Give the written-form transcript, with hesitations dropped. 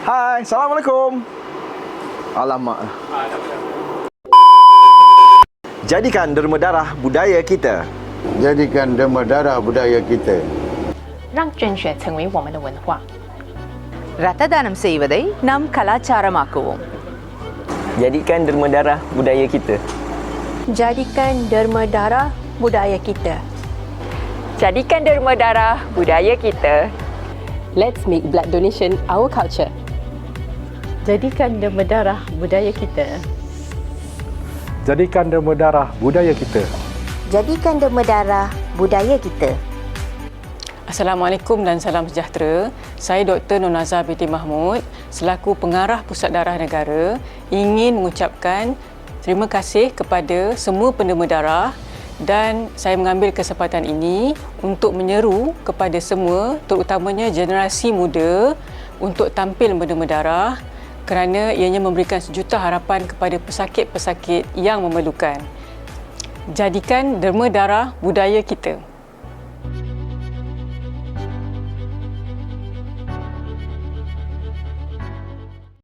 Hai, Assalamualaikum. Alamak. Jadikan derma darah budaya kita. Jadikan derma darah budaya kita. 让正确成为我们的文化。 ரத்ததானம் செய்வதை நம் கலாச்சாரமாக்குவோம். Jadikan derma darah budaya kita. Jadikan derma darah budaya kita. Jadikan derma darah budaya kita. Let's make blood donation our culture. Jadikan derma darah budaya kita. Jadikan derma darah budaya kita. Jadikan derma darah budaya kita. Assalamualaikum dan salam sejahtera. Saya Dr. Nur Nazar binti Mahmud selaku Pengarah Pusat Darah Negara ingin mengucapkan terima kasih kepada semua penderma darah dan saya mengambil kesempatan ini untuk menyeru kepada semua terutamanya generasi muda untuk tampil menderma darah kerana ianya memberikan sejuta harapan kepada pesakit-pesakit yang memerlukan. Jadikan derma darah budaya kita.